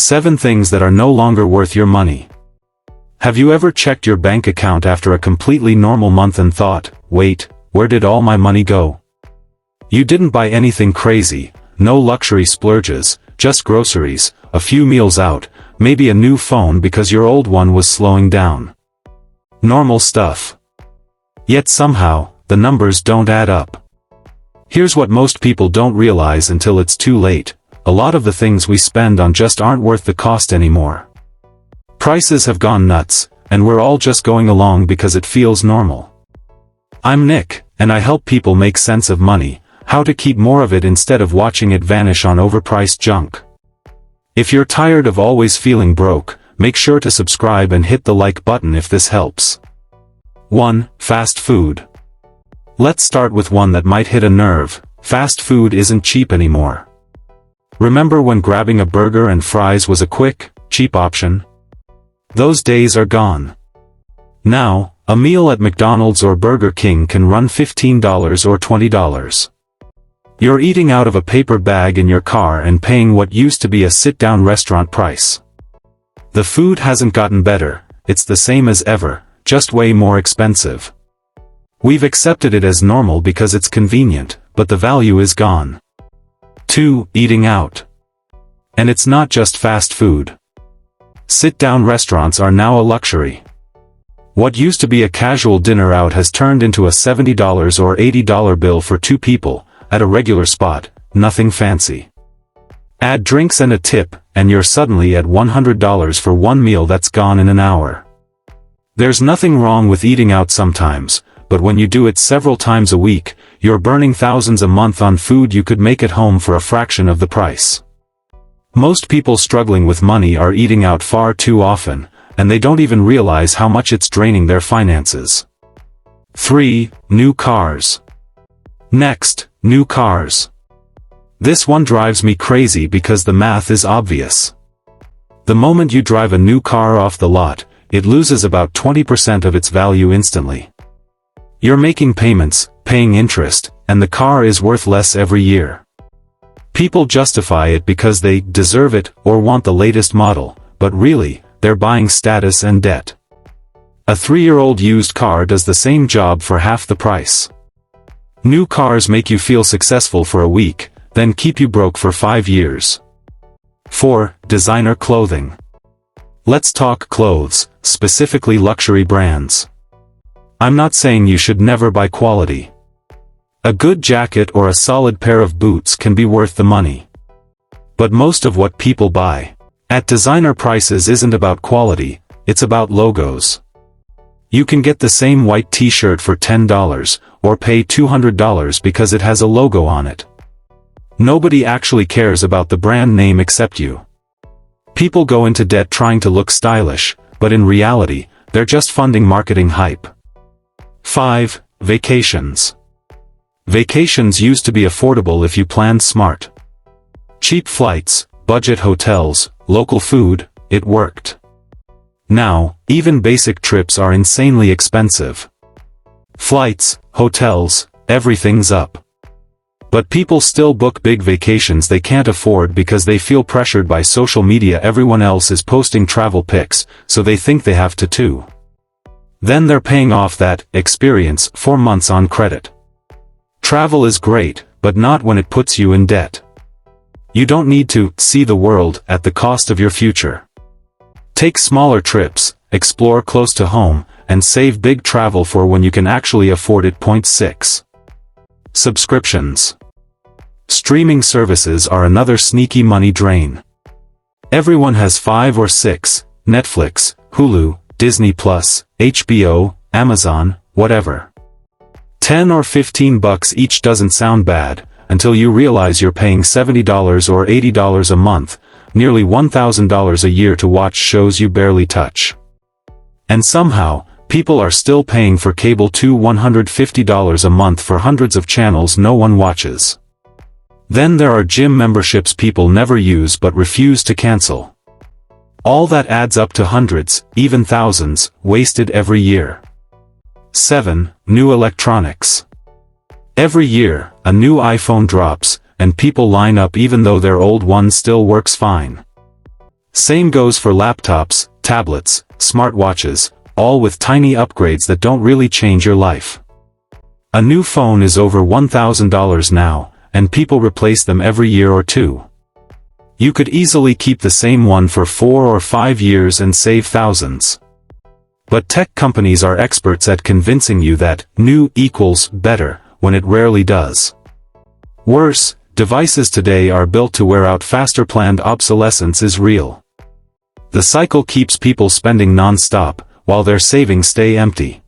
7 things that are no longer worth your money. Have you ever checked your bank account after a completely normal month and thought, wait, where did all my money go? You didn't buy anything crazy, no luxury splurges, just groceries, a few meals out, maybe a new phone because your old one was slowing down. Normal stuff. Yet somehow, the numbers don't add up. Here's what most people don't realize until it's too late: a lot of the things we spend on just aren't worth the cost anymore. Prices have gone nuts, and we're all just going along because it feels normal. I'm Nick, and I help people make sense of money, how to keep more of it instead of watching it vanish on overpriced junk. If you're tired of always feeling broke, make sure to subscribe and hit the like button if this helps. 1. Fast food. Let's start with one that might hit a nerve: fast food isn't cheap anymore. Remember when grabbing a burger and fries was a quick, cheap option? Those days are gone. Now, a meal at McDonald's or Burger King can run $15 or $20. You're eating out of a paper bag in your car and paying what used to be a sit-down restaurant price. The food hasn't gotten better, it's the same as ever, just way more expensive. We've accepted it as normal because it's convenient, but the value is gone. 2. Eating out. And it's not just fast food. Sit-down restaurants are now a luxury. What used to be a casual dinner out has turned into a $70 or $80 bill for 2 people, at a regular spot, nothing fancy. Add drinks and a tip, and you're suddenly at $100 for one meal that's gone in an hour. There's nothing wrong with eating out sometimes, but when you do it several times a week, you're burning thousands a month on food you could make at home for a fraction of the price. Most people struggling with money are eating out far too often, and they don't even realize how much it's draining their finances. 3. New cars. Next, new cars. This one drives me crazy because the math is obvious. The moment you drive a new car off the lot, it loses about 20% of its value instantly. You're making payments, paying interest, and the car is worth less every year. People justify it because they deserve it or want the latest model, but really, they're buying status and debt. A 3-year-old used car does the same job for half the price. New cars make you feel successful for a week, then keep you broke for 5 years. 4. Designer clothing. Let's talk clothes, specifically luxury brands. I'm not saying you should never buy quality. A good jacket or a solid pair of boots can be worth the money. But most of what people buy at designer prices isn't about quality, it's about logos. You can get the same white t-shirt for $10, or pay $200 because it has a logo on it. Nobody actually cares about the brand name except you. People go into debt trying to look stylish, but in reality, they're just funding marketing hype. 5. Vacations. Vacations used to be affordable if you planned smart. Cheap flights, budget hotels, local food, it worked. Now, even basic trips are insanely expensive. Flights, hotels, everything's up. But people still book big vacations they can't afford because they feel pressured by social media. Everyone else is posting travel pics, so they think they have to too. Then they're paying off that experience for months on credit. Travel is great, but not when it puts you in debt. You don't need to see the world at the cost of your future. Take smaller trips, explore close to home, and save big travel for when you can actually afford it. 6. Subscriptions. Streaming services are another sneaky money drain. Everyone has 5 or 6, Netflix, Hulu, Disney+, HBO, Amazon, whatever. 10 or 15 bucks each doesn't sound bad, until you realize you're paying $70 or $80 a month, nearly $1,000 a year to watch shows you barely touch. And somehow, people are still paying for cable too. $150 a month for hundreds of channels no one watches. Then there are gym memberships people never use but refuse to cancel. All that adds up to hundreds, even thousands, wasted every year. 7. New electronics. Every year, a new iPhone drops, and people line up even though their old one still works fine. Same goes for laptops, tablets, smartwatches, all with tiny upgrades that don't really change your life. A new phone is over $1,000 now, and people replace them every year or two. You could easily keep the same one for 4 or 5 years and save thousands. But tech companies are experts at convincing you that new equals better, when it rarely does. Worse, devices today are built to wear out faster. Planned obsolescence is real. The cycle keeps people spending non-stop, while their savings stay empty.